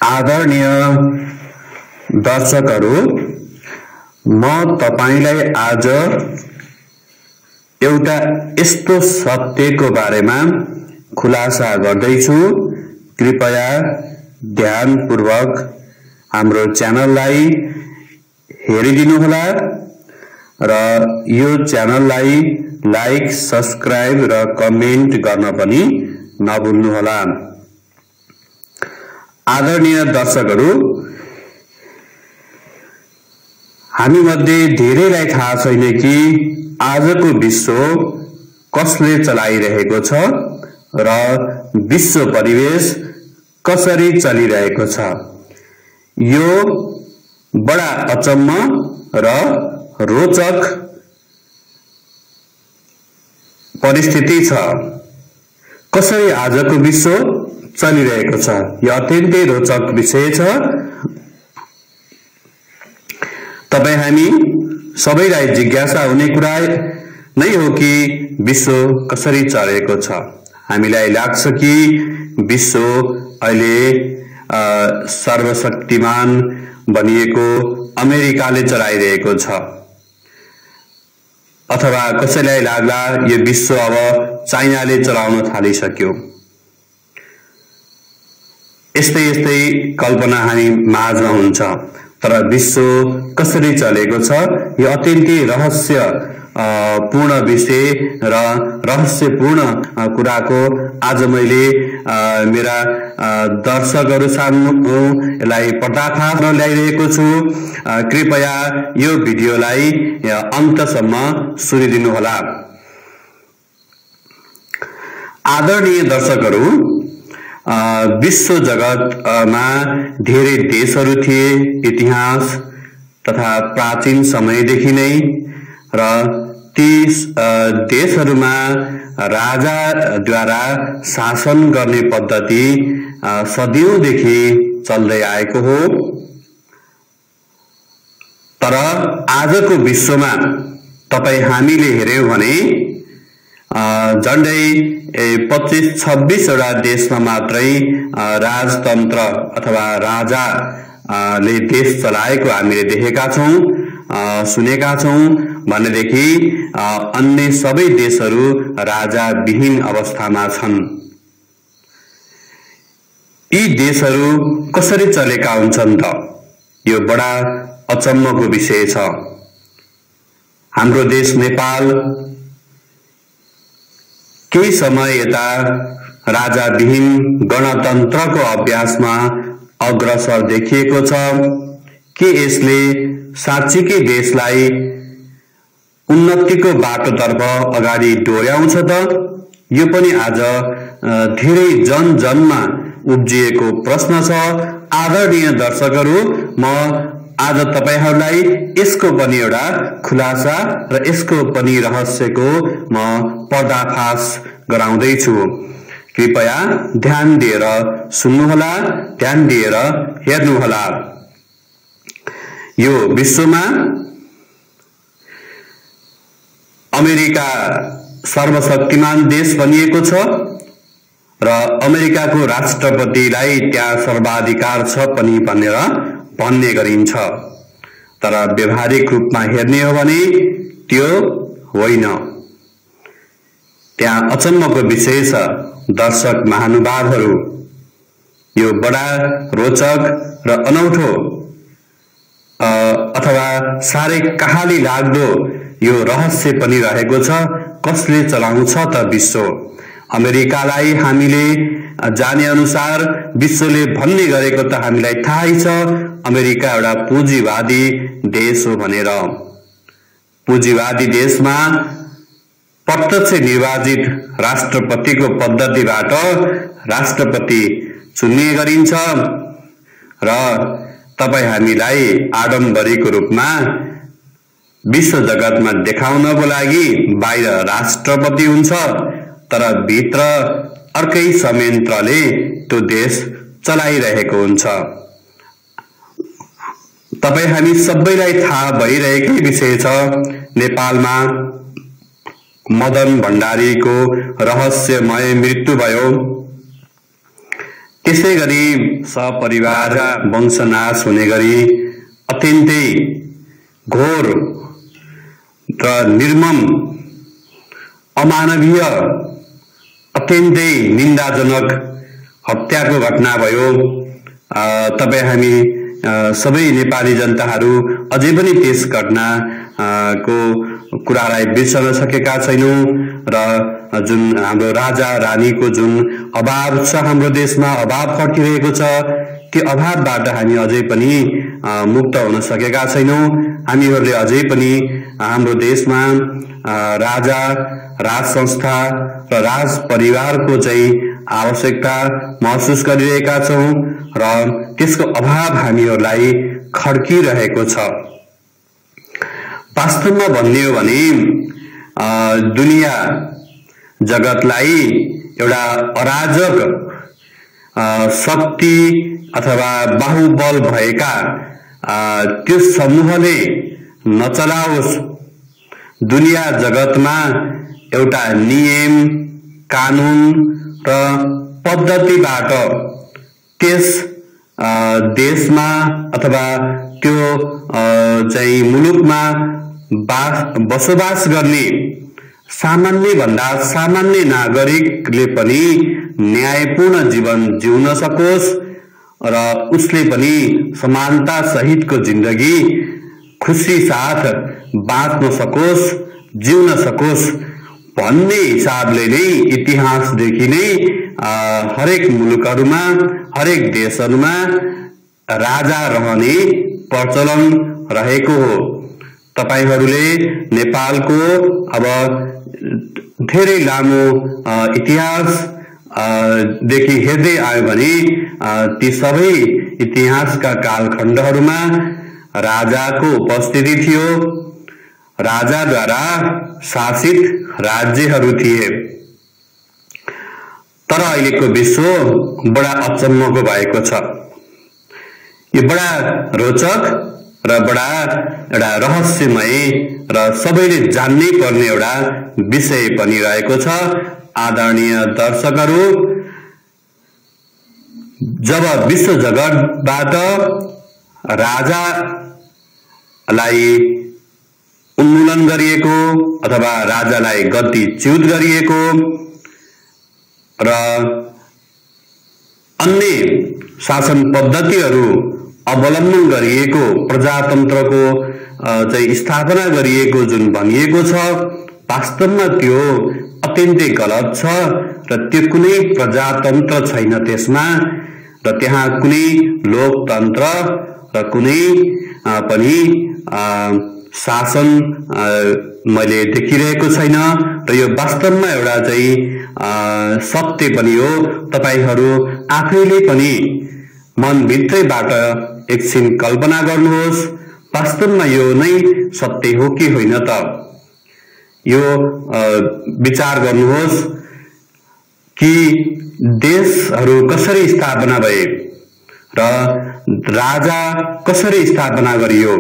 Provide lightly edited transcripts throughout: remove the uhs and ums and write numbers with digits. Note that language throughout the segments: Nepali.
आदरणीय दर्शकहरू, म तपाईलाई आज एउटा यस्तो सत्यको बारेमा खुलासा गर्दैछु। कृपया ध्यानपूर्वक हाम्रो च्यानललाई हेरिदिनुहोला र यो च्यानललाई लाइक, सब्स्क्राइब र कमेन्ट गर्न पनि नभुल्नुहोला। आदरणीय दर्शकहरू, हामी मध्ये धेरैलाई थाहा छैन कि आजको विश्व कसले चलाइरहेको छ र विश्व परिवेश कसरी चलिरहेको छ। यो बडा अचम्म र रोचक परिस्थिति छ। कसरी आजको विश्व चलिरहेको छ, यो अत्यन्तै रोचक विषय छ। तपाई हामी सबैलाई जिज्ञासा हुने कुरा नै हो कि विश्व कसरी चलेको छ। हामीलाई लाग्छ कि विश्व अहिले सर्वशक्तिमान बनिएको अमेरिकाले चलाइरहेको छ, अथवा कसैलाई लाग्ला यो विश्व अब चाइनाले चलाउन थालिसक्यो। यस्तै यस्तै कल्पना हामी माझमा हुन्छ। तर विश्व कसरी चलेको छ यो अत्यन्तै रहस्य पूर्ण विषय र रहस्यपूर्ण कुराको आज मैले मेरा दर्शकहरू सामु यसलाई पर्दाफास ल्याइरहेको छु। कृपया यो भिडियोलाई अन्तसम्म सुनिदिनुहोला। आदरणीय दर्शकहरू, विश्व जगतमा धेरै देशहरू थिए। इतिहास तथा प्राचीन समयदेखि नै र ती देशहरूमा राजाद्वारा शासन गर्ने पद्धति सदियौंदेखि चल्दै आएको हो। तर आजको विश्वमा तपाई हामीले हेर्यौं भने झण्डै 25-26 वटा देशमा मात्रै राजतन्त्र अथवा राजाले देश चलाएको हामीले देखेका छौं, सुनेका छौं। भनेदेखि अन्य सबै देशहरू राजाविहीन अवस्थामा छन्। यी देशहरू कसरी चलेका हुन्छन् त? यो बडा अचम्मको विषय छ। हाम्रो देश नेपाल केही समय यता राजाविहीन गणतन्त्रको अभ्यासमा अग्रसर देखिएको छ। के यसले साँच्चीकै देशलाई उन्नतिको बाटोतर्फ अगाडि डोर्याउँछ त? यो पनि आज धेरै जनजनमा उब्जिएको प्रश्न छ। आदरणीय दर्शकहरू, म आज तपाईहरूलाई यसको पनि एउटा खुलासा र यसको पनि रहस्यको म पर्दाफास गराउँदैछु। कृपया ध्यान दिएर सुन्नुहोला, ध्यान दिएर हेर्नुहोला। यो विश्वमा अमेरिका सर्वशक्तिमान देश बनिएको छ र अमेरिकाको राष्ट्रपतिलाई त्यहाँ सर्वाधिकार छ पनि भनेर भन्ने गरिन्छ। तर व्यवहारिक रूपमा हेर्ने हो भने त्यो होइन। त्यहाँ अचम्मको विषय छ। दर्शक महानुभावहरू, यो बडा रोचक र अनौठो अथवा साह्रै कहाली लाग्दो यो रहस्य पनि रहेको छ। कसले चलाउँछ त विश्व? अमेरिकालाई हामीले जाने अनुसार विश्वले भन्ने गरेको त हामीलाई थाहै छ, अमेरिका एउटा पुँजीवादी देश हो भनेर। पुँजीवादी देशमा प्रत्यक्ष निर्वाचित राष्ट्रपतिको पद्धतिबाट राष्ट्रपति चुन्ने गरिन्छ र तपाई हामीलाई आडम्बरीको रूपमा विश्व जगतमा देखाउनको लागि बाहिर राष्ट्रपति हुन्छ, तर भित्र अर्कै संयन्त्रले त्यो देश चलाइरहेको हुन्छ। तपाई हामी सबैलाई थाहा भइरहेकै विषय छ। नेपालमा मदन भण्डारीको रहस्यमय मृत्यु भयो। त्यसैगरी सपरिवार वंशनाश हुने गरी अत्यन्तै घोर र निर्मम अमानवीय अत्यन्तै निन्दाजनक हत्याको घटना भयो। तपाई हामी सबै नेपाली जनताहरू अझै पनि त्यस घटनाको कुरालाई बिर्सन सकेका छैनौं र जुन हाम्रो राजा रानीको जुन अभाव छ हाम्रो देशमा अभाव खटिरहेको छ त्यो अभावबाट हामी अझै पनि मुक्त हुन सकेका छैनौं। हामीहरूले अझै पनि हाम्रो देशमा राजा राज संस्था र राज परिवारको चाहिँ आवश्यकता महसुस गरिरहेका छौं र त्यसको अभाव हामीहरूलाई खड्किरहेको छ। वास्तवमा भन्ने हो भने दुनिया जगतलाई एउटा अराजक शक्ति अथवा बाहुबल भएका त्यो समूहले नचलाओस्। दुनिया जगतमा एउटा नियम कानून र पद्धतिबाट त्यस देशमा अथवा त्यो चाहिँ मुलुकमा बसोबास गर्ने सामान्य भन्दा सामान्य नागरिकले पनि न्यायपूर्ण जीवन जिउन सकोस् र उसले पनि समानता सहितको जिन्दगी खुशी साथ बाँच्न सकोस् जिउन सकोस् भन्ने हिसाबले नै इतिहासदेखि नै हरेक मुलुकहरूमा हरेक देशहरूमा राजा रहने प्रचलन रहेको हो। तपाईहरूले नेपालको अब धेरै लामो इतिहास देखि हेर्दै आयो भने ती सबै इतिहासका कालखण्डहरूमा राजाको उपस्थिति थियो। राजाद्वारा शासित राज्यहरू थिए। तर अहिलेको विश्व बडा अचम्मको भएको छ। यो बडा रोचक र बडा एउटा रहस्यमय र सबैले जान्नै पर्ने एउटा विषय पनि रहेको छ। आदरणीय दर्शकहरू, जब विश्व जगतबाट राजालाई उन्मूलन गरिएको अथवा राजालाई गद्दीच्युत गरिएको र अन्य शासन पद्धतिहरू अवलम्बन गरिएको प्रजातन्त्रको चाहिँ स्थापना गरिएको जुन भनिएको छ वास्तवमा त्यो अत्यन्तै गलत छ र त्यो कुनै प्रजातन्त्र छैन त्यसमा र त्यहाँ कुनै लोकतन्त्र र कुनै पनि शासन मैले देखिरहेको छैन र यो वास्तवमा एउटा चाहिँ सत्य पनि हो। तपाईहरू आफैले पनि मनभित्रैबाट एकछिन कल्पना गर्नुहोस्, वास्तवमा यो नै सत्य हो कि होइन त। यो विचार गर्नुहोस् कि देशहरू कसरी स्थापना भए र राजा कसरी स्थापना गरियो।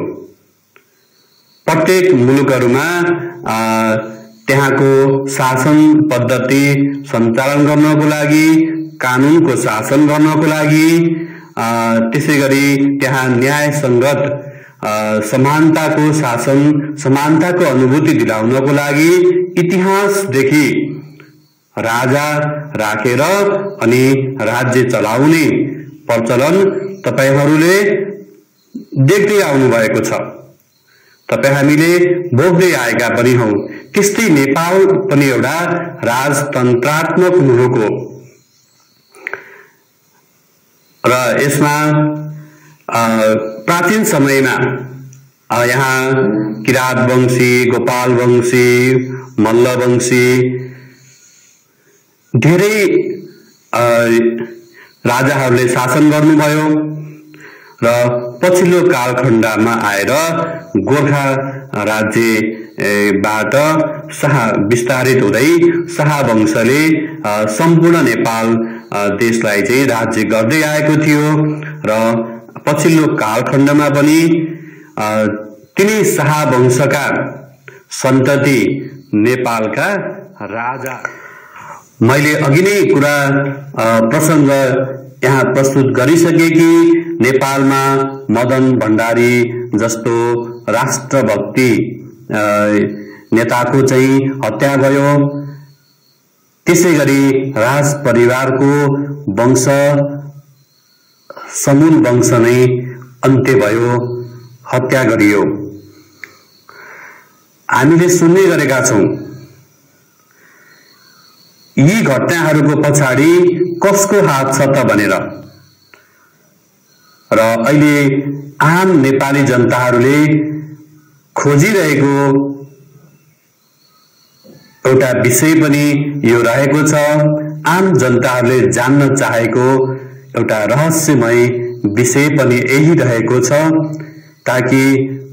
प्रत्येक मुलुकहरूमा त्यहाँको शासन पद्धति सञ्चालन गर्नको लागि, कानूनको शासन गर्नको लागि, त्यसैगरी त्यहाँ न्याय संगत समानताको शासन समानताको अनुभूति दिलाउनको लागि इतिहासदेखि राजा राखेर अनि राज्य चलाउने प्रचलन तपाईहरूले देख्दै आउनु भएको छ। तपाई हामीले भोग्दै आएका पनि हौ। त्यस्तै नेपाल पनि एउटा राजतन्त्रात्मक मुलुक हो र यसमा प्राचीन समयमा यहाँ किरात वंशी, गोपाल वंशी, मल्ल वंशी धेरै राजाहरूले शासन गर्नुभयो र पछिल्लो कालखण्डमा आएर गोर्खा राज्यबाट शाह विस्तारित हुँदै शाह वंशले सम्पूर्ण नेपाल देशलाई चाहिँ राज्य गर्दै आएको थियो र पछिल्लो कालखण्डमा पनि तिनी शाह वंशका सन्तति नेपालका राजा। मैले अघि नै कुरा प्रसंग यहाँ प्रस्तुत गरिसकेकी नेपालमा मदन भण्डारी जस्तो राष्ट्रभक्ति नेताको चाहिँ हत्या भयो। त्यसैगरी राज परिवारको वंश समूल वंश नै अन्त्य भयो, हत्या गरियो। हामीले सुन्ने गरेका छौं यी घटनाहरूको पछाडि कसको हात छ त भनेर। र अहिले आम नेपाली जनताहरूले खोजिरहेको एउटा विषय पनि यो रहेको छ। आम जनताहरूले जान्न चाहेको एउटा रहस्यमय विषय पनि यही रहेको छ, ताकि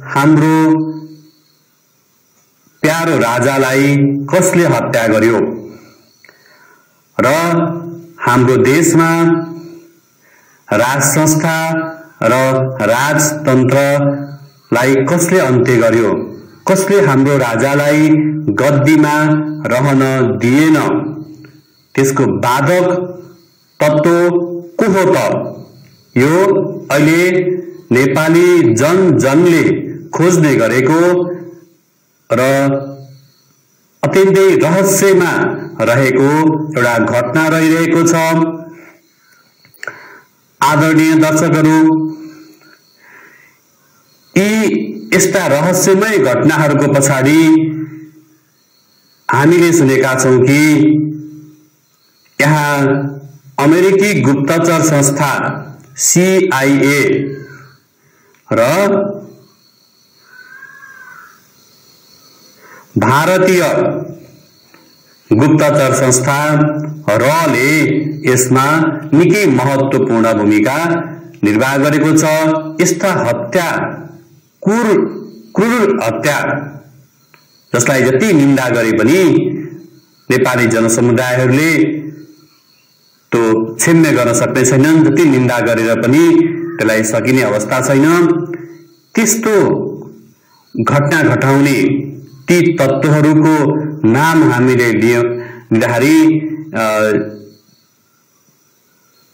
हाम्रो प्यारो राजालाई कसले हत्या गर्यो र हाम्रो देशमा राज संस्था र राजतन्त्रलाई कसले अन्त्य गर्यो, कसले हाम्रो राजालाई गद्दीमा रहन दिएन, त्यसको बाधक तत्त्व को हो त? यो अहिले नेपाली जनले खोज्ने गरेको र अत्यन्तै रहस्यमा रहेको एउटा घटना रहिरहेको छ। आदरणीय दर्शकहरू, यी यस्ता रहस्यमय घटनाहरूको पछाडि हामीले सुनेका छौं कि यहाँ अमेरिकी गुप्तचर संस्था CIA र भारतीय गुप्तचर संस्था रले यसमा निकै महत्त्वपूर्ण भूमिका निर्वाह गरेको छ। यस्ता हत्या, क्रूर हत्या जसलाई जति निन्दा गरे पनि नेपाली जनसमुदायहरूले त्यो क्षम्य गर्न सक्ने छैनन्, जति निन्दा गरेर पनि त्यसलाई सकिने अवस्था छैन। त्यस्तो घटना घटाउने ती तत्त्वहरूको नाम हामीले लिँदाखेरि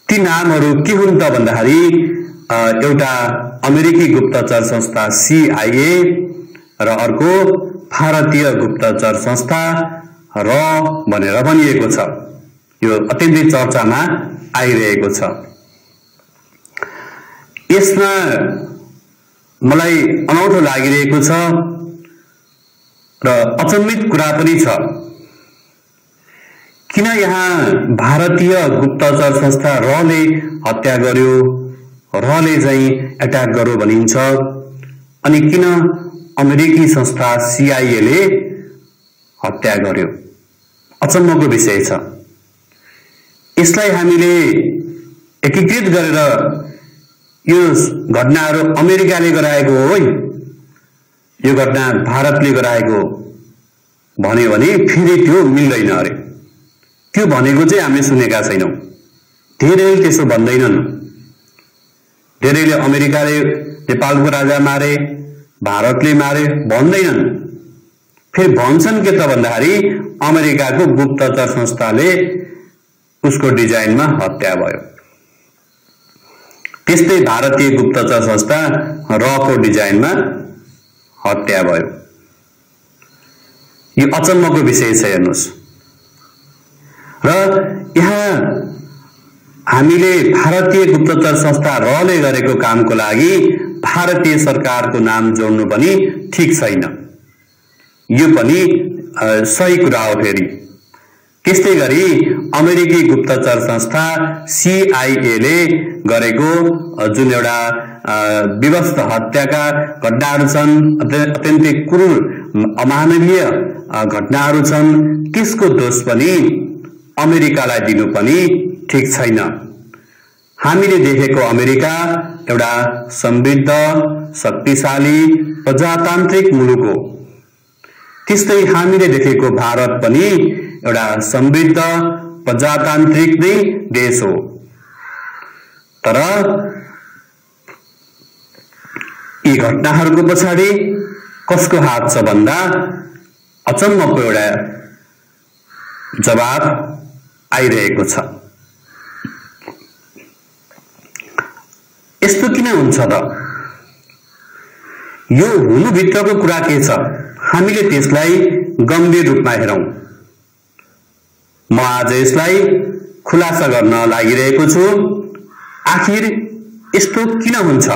ती नामहरू के हुन् त भन्दाखेरि एउटा अमेरिकी गुप्तचर संस्था CIA र अर्को भारतीय गुप्तचर संस्था र भनेर भनिएको छ। यो अत्यन्तै चर्चामा आइरहेको छ। यसमा मलाई अनौठो लागिरहेको छ र अचम्मित कुरा पनि छ। किन यहाँ भारतीय गुप्तचर संस्था रले हत्या गर्यो, रले चाहिँ एट्याक गर्यो भनिन्छ, अनि किन अमेरिकी संस्था CIA ले हत्या गर्यो? अचम्मको विषय छ। यसलाई हामीले एकीकृत गरेर यो घटनाहरू अमेरिकाले गराएको हो, यो घटना भारतले गराएको भन्यो भने फेरि त्यो मिल्दैन अरे। त्यो भनेको चाहिँ हामीले सुनेका छैनौं। धेरैले त्यसो भन्दैनन्। धेरैले अमेरिकाले नेपालको राजा मारे, भारतले मारे भन्दैनन्। फेरि भन्छन् के त भन्दाखेरि अमेरिकाको गुप्तचर संस्थाले उसको डिजाइनमा हत्या भयो। त्यस्तै भारतीय गुप्तचर संस्था रको डिजाइनमा हत्या भयो। यो अचम्मको विषय छ हेर्नुस्। र यहाँ हामीले भारतीय गुप्तचर संस्था रले गरेको कामको लागि भारतीय सरकारको नाम जोड्नु पनि ठीक छैन। यो पनि सही कुरा हो। फेरि त्यस्तै गरी अमेरिकी गुप्तचर संस्था CIA ले गरेको जुन एउटा विवश हत्याका घटनाहरू छन्, अत्यन्तै क्रूर अमानवीय घटनाहरू छन्, त्यसको दोष पनि अमेरिकालाई दिनु पनि ठीक छैन। हामीले देखेको अमेरिका एउटा समृद्ध, शक्तिशाली, प्रजातान्त्रिक मुलुक हो। त्यस्तै हामीले देखेको भारत पनि एउटा समृद्ध, प्रजातान्त्रिक नै देश हो। तर यी घटनाहरूको पछाडि कसको हात छ भन्दा अचम्मको एउटा जवाब आइरहेको छ। यस्तो किन हुन्छ त? यो हुनुभित्रको कुरा के छ, हामीले त्यसलाई गम्भीर रूपमा हेरौं। म आज यसलाई खुलासा गर्न लागिरहेको छु। आखिर यस्तो किन हुन्छ?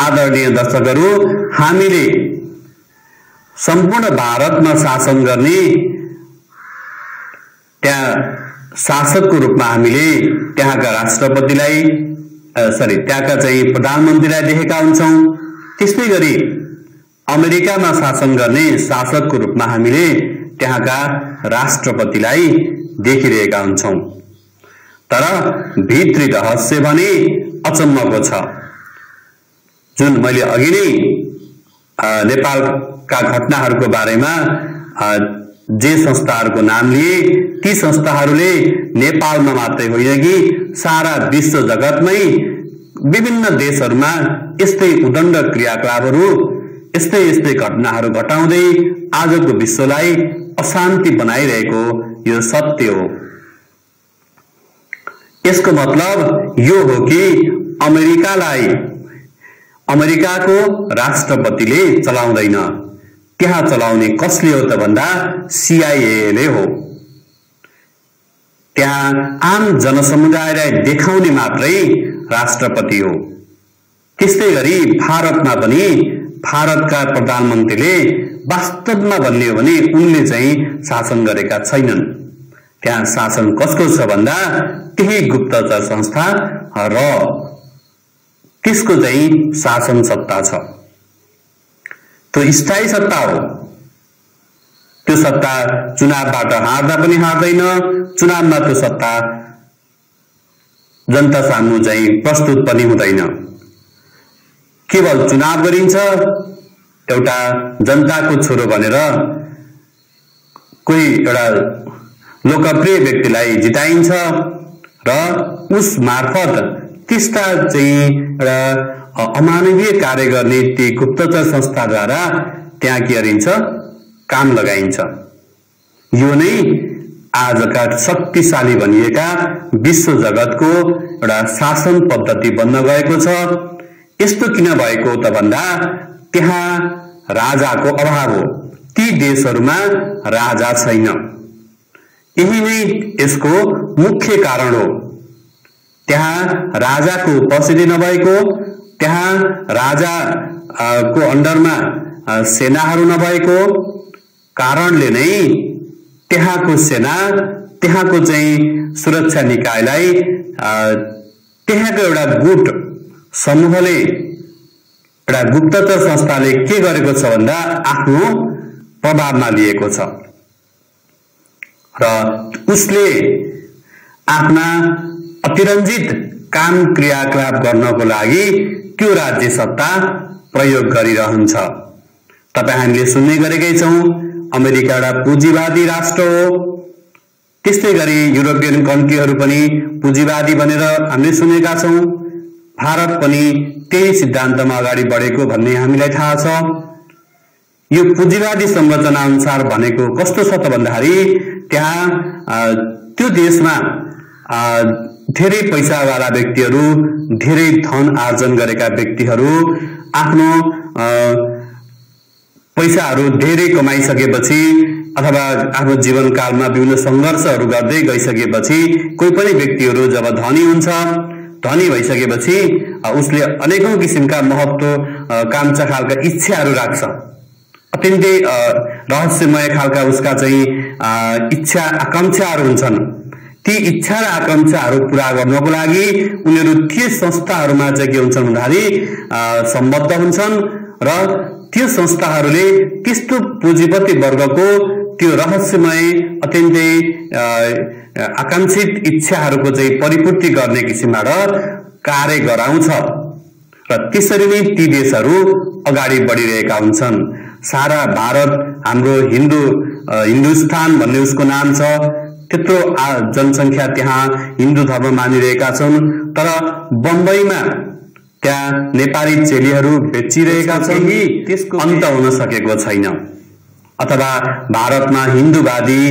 आदरणीय दर्शकहरू, हामीले सम्पूर्ण भारतमा शासन गर्ने त्यहाँ शासकको रूपमा हामीले त्यहाँका राष्ट्रपतिलाई त्यहाँका चाहिँ प्रधानमन्त्रीलाई देखेका हुन्छौं। त्यस्तै गरी अमेरिकामा शासन गर्ने शासकको रूपमा हामीले त्यहाँका राष्ट्रपतिलाई देखिरहेका हुन्छौं। तर भित्री रहस्य भने अचम्मको छ। जुन मैले अघि नै नेपालका घटनाहरूको बारेमा जे संस्थाहरूको नाम लिए, ती संस्थाहरूले नेपालमा मात्रै होइन कि सारा विश्व जगतमै विभिन्न देशहरूमा यस्तै उदण्ड क्रियाकलापहरू, यस्तै घटनाहरू घटाउँदै आजको विश्वलाई अशान्ति बनाइरहेको यो सत्य हो। यसको मतलब यो हो कि अमेरिकाको राष्ट्रपतिले चलाउँदैन। त्यहाँ चलाउने कसले हो त भन्दा CIA हो। त्यहाँ आम जनसमुदायलाई देखाउने मात्रै राष्ट्रपति हो। त्यस्तै गरी भारतमा पनि भारतका प्रधानमन्त्रीले वास्तवमा भन्ने हो भने उनले चाहिँ शासन गरेका छैनन्। त्यहाँ शासन कसको छ भन्दा त्यही गुप्तचर संस्था र त्यसको चाहिँ शासन सत्ता छ। त्यो स्थायी सत्ता हो। त्यो सत्ता चुनावबाट हार्दा पनि हार्दैन। चुनावमा त्यो सत्ता जनता सामु चाहिँ प्रस्तुत पनि हुँदैन। केवल चुनाव गरिन्छ, एउटा जनताको छोरो भनेर कोही एउटा लोकप्रिय व्यक्तिलाई जिताइन्छ र उस मार्फत त्यस्ता चाहिँ एउटा अमानवीय कार्य गर्ने ती गुप्तचर संस्थाद्वारा त्यहाँ के गरिन्छ, काम लगाइन्छ। यो नै आजका शक्तिशाली भनिएका विश्व जगतको एउटा शासन पद्धति बन्न गएको छ। यस्तो किन भएको त भन्दा त्यहाँ राजाको अभाव हो। ती देशहरूमा राजा छैन। यही नै यसको मुख्य कारण हो। त्यहाँ राजाको उपस्थिति नभएको, त्यहाँ राजाको अन्डरमा सेनाहरू नभएको कारणले नै त्यहाँको सेना, त्यहाँको चाहिँ सुरक्षा निकायलाई त्यहाँको एउटा गुट समूहले, एउटा गुप्तचर संस्थाले के गरेको छ भन्दा आफ्नो प्रभावमा लिएको छ र उसले आफ्ना अतिरञ्जित काम क्रियाकलाप गर्नको लागि त्यो राज्य सत्ता प्रयोग गरिरहन्छ। तपाईं हामीले सुन्ने गरेकै छौं, अमेरिका एउटा पुँजीवादी राष्ट्र हो। त्यस्तै गरी युरोपियन कन्ट्रीहरू पनि पुँजीवादी भनेर हामीले सुनेका छौं। भारत पनि त्यही सिद्धान्तमा अगाडि बढेको भन्ने हामीलाई थाहा छ। यो पुँजीवादी संरचना अनुसार भनेको कस्तो छ त भन्दाखेरि त्यहाँ त्यो देशमा धेरै पैसावाला व्यक्तिहरू, धेरै धन आर्जन गरेका व्यक्तिहरू आफ्नो पैसाहरू धेरै कमाइसकेपछि अथवा आफ्नो जीवनकालमा विभिन्न संघर्षहरू गर्दै गइसकेपछि कोही पनि व्यक्तिहरू जब धनी भइसकेपछि उसले अनेकौं किसिमका महत्व कामचा खालका इच्छाहरू राख्छ। अत्यन्तै रहस्यमय खालका उसका चाहिँ इच्छा आकांक्षाहरू हुन्छन्। ती इच्छा र आकांक्षाहरू पूरा गर्नको लागि उनीहरू के संस्थाहरूमा चाहिँ के हुन्छन् भन्दाखेरि सम्बद्ध हुन्छन् र त्यो संस्थाहरूले त्यस्तो पुँजीपति वर्गको त्यो रहस्यमय अत्यन्तै आकांक्षित इच्छाहरूको चाहिँ परिपूर्ति गर्ने किसिमबाट कार्य गराउँछ र त्यसरी नै ती देशहरू अगाडि बढिरहेका हुन्छन्। सारा भारत हाम्रो हिन्दुस्तान भन्ने उसको नाम छ। त्यत्रो जनसंख्या त्यहाँ हिन्दू धर्म मानिरहेका छन्, तर बम्बईमा त्यहाँ नेपाली चेलीहरू बेचिरहेका छन्, त्यसको अन्त हुन सकेको छैन। अथवा भारतमा हिन्दूवादी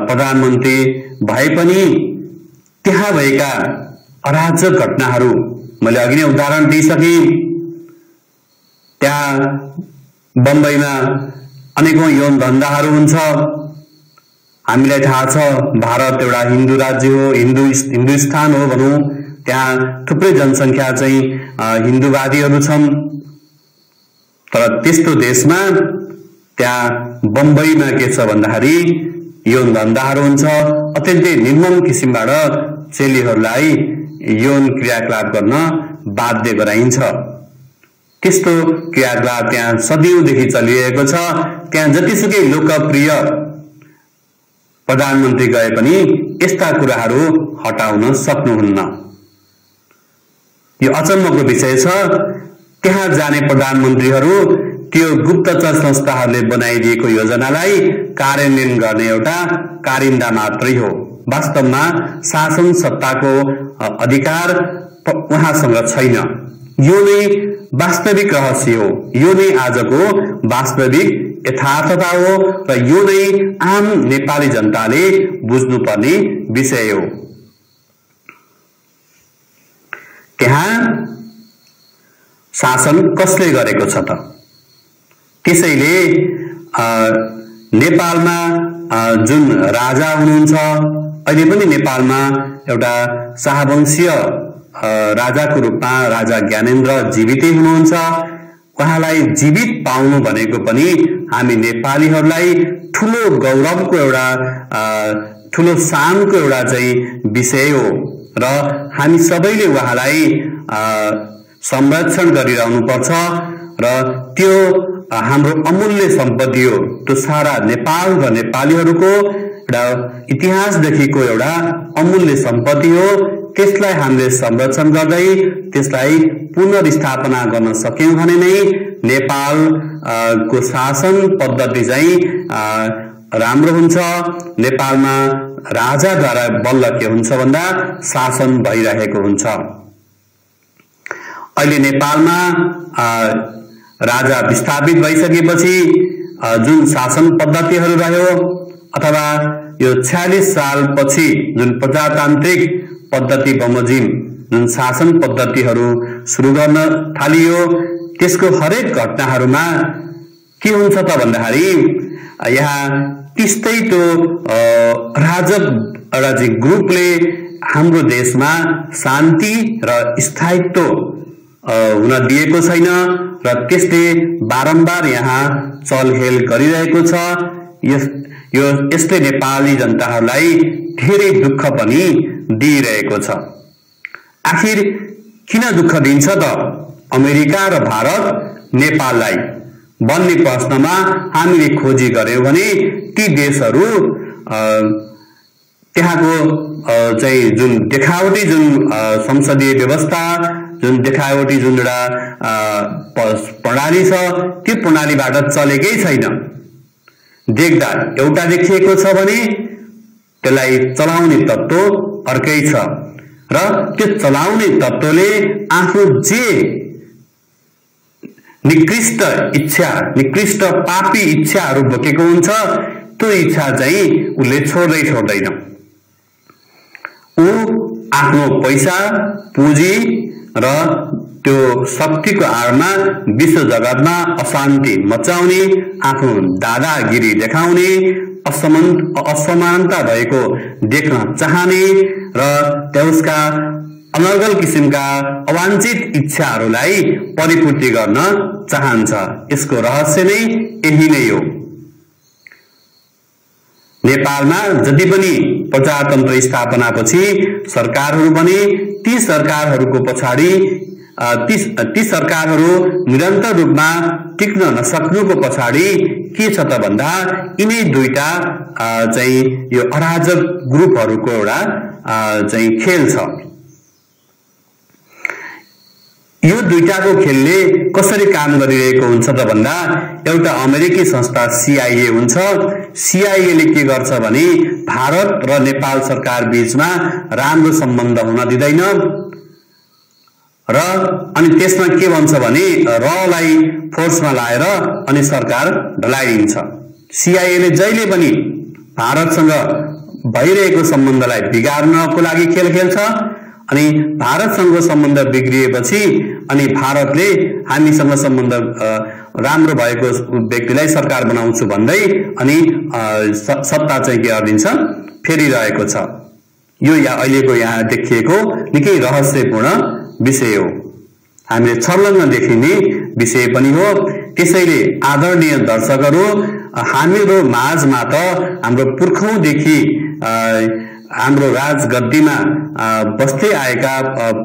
प्रधानमन्त्री भए पनि त्यहाँ भएका अराजक घटनाहरू मैले अघि नै उदाहरण दिइसके। त्यहाँ बम्बईमा अनेकौं यौन धन्दाहरू हुन्छ। हामीलाई थाहा छ भारत एउटा हिन्दू राज्य हो, हिन्दुस्तान हो भनौं। त्यहाँ थुप्रै जनसंख्या चाहिँ हिन्दूवादीहरू छन्। तर त्यस्तो देशमा त्यहाँ बम्बईमा के छ भन्दाखेरि यौन धन्दाहरू हुन्छ। अत्यन्तै निर्मम किसिमबाट चेलीहरूलाई यौन क्रियाकलाप गर्न बाध्य गराइन्छ। त्यस्तो क्रियाकलाप त्यहाँ सदियौंदेखि चलिरहेको छ। त्यहाँ जतिसुकै लोकप्रिय प्रधानमन्त्री गए पनि यस्ता कुराहरू हटाउन सक्नुहुन्न। यो अचम्मको विषय छ। त्यहाँ जाने प्रधानमन्त्रीहरू त्यो गुप्तचर संस्थाहरूले बनाइदिएको योजनालाई कार्यान्वयन गर्ने एउटा कारिन्दा मात्रै हो। वास्तवमा शासन सत्ताको अधिकार उहाँसँग छैन। यो नै वास्तविक रहस्य हो। यो नै आजको वास्तविक यथार्थता हो र यो नै आम नेपाली जनताले बुझ्नुपर्ने विषय हो। त्यहाँ शासन कसले गरेको छ त? त्यसैले नेपालमा जुन राजा हुनुहुन्छ, अहिले पनि नेपालमा एउटा शाहवंशीय राजाको रूपमा राजा ज्ञानेन्द्र जीवितै हुनुहुन्छ। उहाँलाई जीवित पाउनु भनेको पनि हामी नेपालीहरूलाई ठूलो गौरवको एउटा ठूलो शानको एउटा चाहिँ विषय हो र हामी सबैले उहाँलाई संरक्षण गरिरहनु पर्छ र त्यो हाम्रो अमूल्य सम्पत्ति हो। त्यो सारा नेपाल र नेपालीहरूको एउटा इतिहासदेखिको एउटा अमूल्य सम्पत्ति हो। त्यसलाई हामीले संरक्षण गर्दै त्यसलाई पुनर्स्थापना गर्न सक्यौं भने नै नेपाल को शासन पद्धति चाहिँ राम्रो हुन्छ। नेपालमा राजाद्वारा बल्ल के हुन्छ भन्दा शासन भइरहेको हुन्छ। अहिले नेपालमा राजा विस्थापित भइसकेपछि जुन शासन पद्धतिहरू रह्यो अथवा यो 46 सालपछि जुन प्रजातान्त्रिक पद्धति बमोजिम जुन शासन पद्धतिहरू सुरु गर्न थालियो, त्यसको हरेक घटनाहरूमा के हुन्छ त भन्दाखेरि यहाँ त्यस्तै त्यो अराजक एउटा चाहिँ ग्रुपले हाम्रो देशमा शान्ति र स्थायित्व हुन दिएको छैन र त्यसले बारम्बार यहाँ चलखेल गरिरहेको छ। यसले नेपाली जनताहरूलाई धेरै दुःख पनि दिइरहेको छ। आखिर किन दुःख दिन्छ त अमेरिका र भारत नेपाललाई भन्ने प्रश्नमा हामीले खोजी गर्यौं भने ती देशहरू त्यहाँको चाहिँ जुन देखावटी जुन संसदीय व्यवस्था, जुन देखावटी जुन एउटा प्रणाली छ, त्यो प्रणालीबाट चलेकै छैन। देख्दा एउटा देखिएको छ भने त्यसलाई चलाउने तत्त्व अर्कै छ र त्यो चलाउने तत्त्वले आफ्नो जे निकृष्ट इच्छा, निकृष्ट पापी इच्छाहरू बोकेको हुन्छ त्यो इच्छा चाहिँ उसले छोड्दैन। ऊ आफ्नो पैसा, पुँजी र त्यो शक्तिको आडमा विश्व जगतमा अशान्ति मचाउने, आफ्नो दादागिरी देखाउने, असमानता भएको देख्न चाहने र त्यसका अनर्गल किसिमका अवांछित इच्छाहरूलाई परिपूर्ति गर्न चाहन्छ। यसको रहस्य नै यही नै हो। नेपालमा जति पनि प्रजातन्त्र स्थापनापछि सरकारहरू बने, ती सरकारहरूको पछाडि ती सरकारहरू निरन्तर रूपमा टिक्न नसक्नुको पछाडि के छ त भन्दा यिनै दुईटा चाहिँ यो अराजक ग्रुपहरूको एउटा चाहिँ खेल छ। यो दुईटाको खेलले कसरी काम गरिरहेको हुन्छ त भन्दा एउटा अमेरिकी संस्था CIA हुन्छ। CIA ले के गर्छ भने भारत र नेपाल सरकार बीचमा राम्रो सम्बन्ध हुन दिँदैन र अनि त्यसमा के भन्छ भने रलाई फोर्समा लाएर अनि सरकार ढलाइदिन्छ। CIA ले जहिले पनि भारतसँग भइरहेको सम्बन्धलाई बिगार्नको लागि खेल खेल्छ अनि भारतसँग सम्बन्ध बिग्रिएपछि अनि भारतले हामीसँग सम्बन्ध राम्रो भएको व्यक्तिलाई सरकार बनाउँछु भन्दै अनि सत्ता चाहिँ के गरिदिन्छ फेरिरहेको छ। यो अहिलेको यहाँ देखिएको निकै रहस्यपूर्ण विषय हो, हामीले छर्लङ्ग देखिने विषय पनि हो। त्यसैले आदरणीय दर्शकहरू, हामीहरू माझमा त हाम्रो पुर्खौंदेखि हाम्रो राजगद्दीमा बस्दै आएका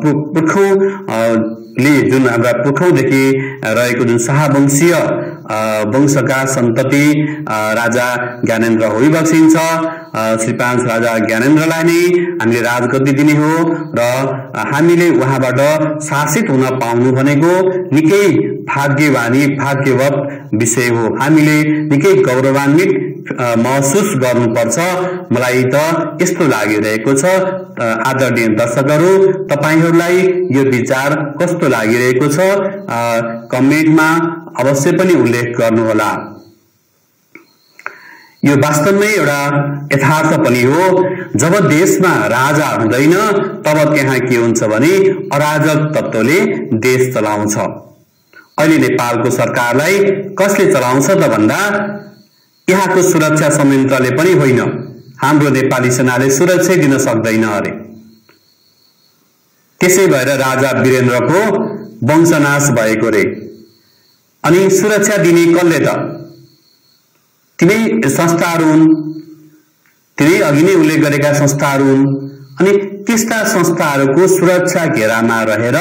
पुर्खौंले जुन हाम्रा पुर्खौंदेखि रहेको जुन शाहवंशीय वंशका सन्तति राजा ज्ञानेन्द्र होइबक्सिन्छ, श्री 5 राजा ज्ञानेन्द्रलाई नै हामीले राजगद्दी दिने हो र हामीले उहाँबाट शासित हुन पाउनु भनेको निकै भाग्यवत विषय हो। हामीले निकै गौरवान्वित महसुस गर्नुपर्छ। मलाई त यस्तो लागिरहेको छ। आदरणीय दर्शकहरू, तपाईहरूलाई यो विचार कस्तो लागिरहेको छ कमेन्टमा अवश्य पनि उल्लेख गर्नुहोला। यो वास्तवमै एउटा यथार्थ पनि हो। जब देशमा राजा हुँदैन तब त्यहाँ के हुन्छ भने अराजक तत्त्वले देश चलाउँछ। अहिले नेपालको सरकारलाई कसले चलाउँछ त भन्दा यहाँको सुरक्षा संयन्त्रले पनि होइन, हाम्रो नेपाली सेनाले सुरक्षा दिन सक्दैन अरे। त्यसै भएर राजा वीरेन्द्रको वंशनाश भएको रे। अनि सुरक्षा दिने कसले त? तिनै संस्थाहरू हुन्, तिनै अघि नै उल्लेख गरेका संस्थाहरू हुन्। अनि त्यस्ता संस्थाहरूको सुरक्षा घेरामा रहेर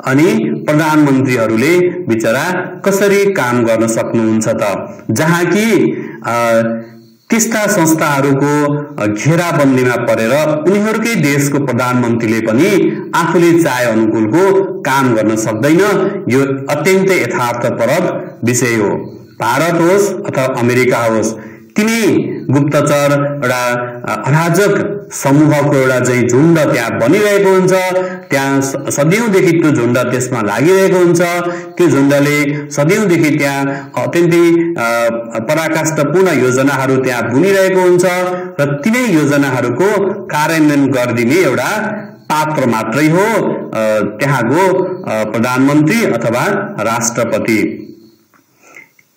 अनि प्रधानमन्त्रीहरूले बिचरा कसरी काम गर्न सक्नुहुन्छ त? जहाँ कि त्यस्ता संस्थाहरूको घेराबन्दीमा परेर उनीहरूकै देशको प्रधानमन्त्रीले पनि आफूले चाहे अनुकूलको काम गर्न सक्दैन। यो अत्यन्तै यथार्थपरक विषय हो। भारत होस् अथवा अमेरिका होस्, तिनै गुप्तचर एउटा अराजक समूहको एउटा चाहिँ झुण्ड त्यहाँ बनिरहेको हुन्छ। त्यहाँ सदियौंदेखि त्यो झुण्ड त्यसमा लागिरहेको हुन्छ। त्यो झुण्डले सदियौंदेखि त्यहाँ अत्यन्तै पराकाष्ठपूर्ण योजनाहरू त्यहाँ बुनिरहेको हुन्छ र तिनै योजनाहरूको कार्यान्वयन गरिदिने एउटा पात्र मात्रै हो त्यहाँको प्रधानमन्त्री अथवा राष्ट्रपति।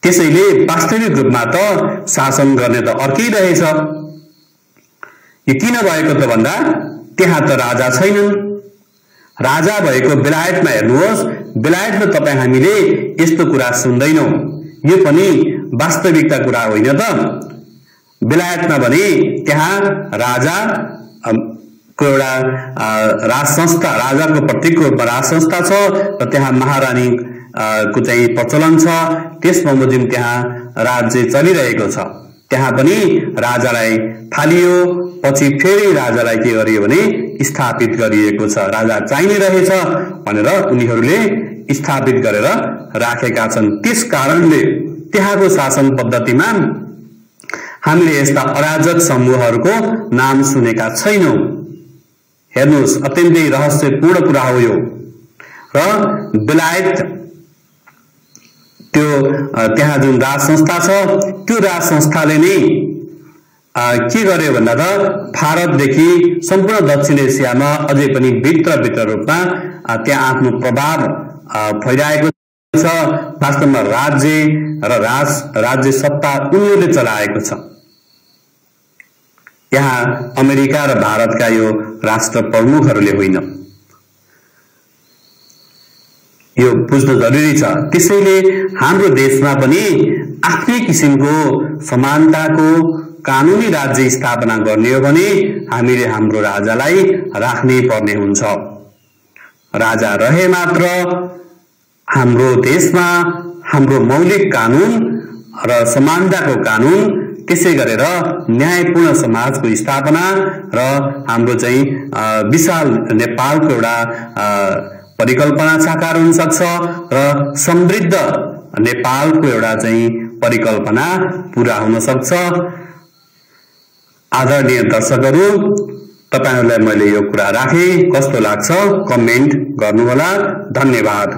त्यसैले वास्तविक रूपमा त शासन गर्ने त अर्कै रहेछ। यो किन भएको त भन्दा त्यहाँ त राजा छैनन्। राजा भएको बेलायतमा हेर्नुहोस्, बेलायतमा तपाईँ हामीले यस्तो कुरा सुन्दैनौं। यो पनि वास्तविकता कुरा होइन त। बेलायतमा भने त्यहाँ राजा को एउटा राज संस्था, राजाको प्रतीकको रूपमा राज संस्था छ र त्यहाँ महारानी को चाहिँ प्रचलन छ। त्यस बमोजिम त्यहाँ राज्य चलिरहेको छ। त्यहाँ पनि राजालाई फालियो, पछि फेरि राजालाई के गरियो भने स्थापित गरिएको छ। राजा चाहिने रहेछ भनेर उनीहरूले स्थापित गरेर राखेका छन्। त्यस कारणले त्यहाँको शासन पद्धतिमा हामीले यस्ता अराजक समूहहरूको नाम सुनेका छैनौं। हेर्नुहोस्, अत्यन्तै रहस्यपूर्ण कुरा हो यो। र बेलायत त्यो त्यहाँ जुन राज संस्था छ, त्यो राज संस्थाले नै के गर्यो भन्दा त भारतदेखि सम्पूर्ण दक्षिण एसियामा अझै पनि भित्र रूपमा त्यहाँ आफ्नो प्रभाव फैलाएको छ। वास्तवमा राज्य र राज्य सत्ता उनीहरूले चलाएको छ। यहाँ अमेरिका र भारतका यो राष्ट्र प्रमुखहरूले होइन। यो बुझ्नु जरुरी छ। त्यसैले हाम्रो देशमा पनि आफ्नै किसिमको समानताको कानूनी राज्य स्थापना गर्ने हो भने हामीले हाम्रो राजालाई राख्नै पर्ने हुन्छ। राजा रहे मात्र हाम्रो देशमा हाम्रो मौलिक कानून र समानताको कानून, त्यसै गरेर न्यायपूर्ण समाजको स्थापना र हाम्रो चाहिँ विशाल नेपालको एउटा परिकल्पना साकार हुन सक्छ र समृद्ध नेपालको एउटा चाहिँ परिकल्पना पूरा हुन सक्छ। आदरणीय दर्शकहरू, तपाईहरुलाई मैले यो कुरा राखे, कस्तो लाग्छ कमेन्ट गर्नुहोला। धन्यवाद।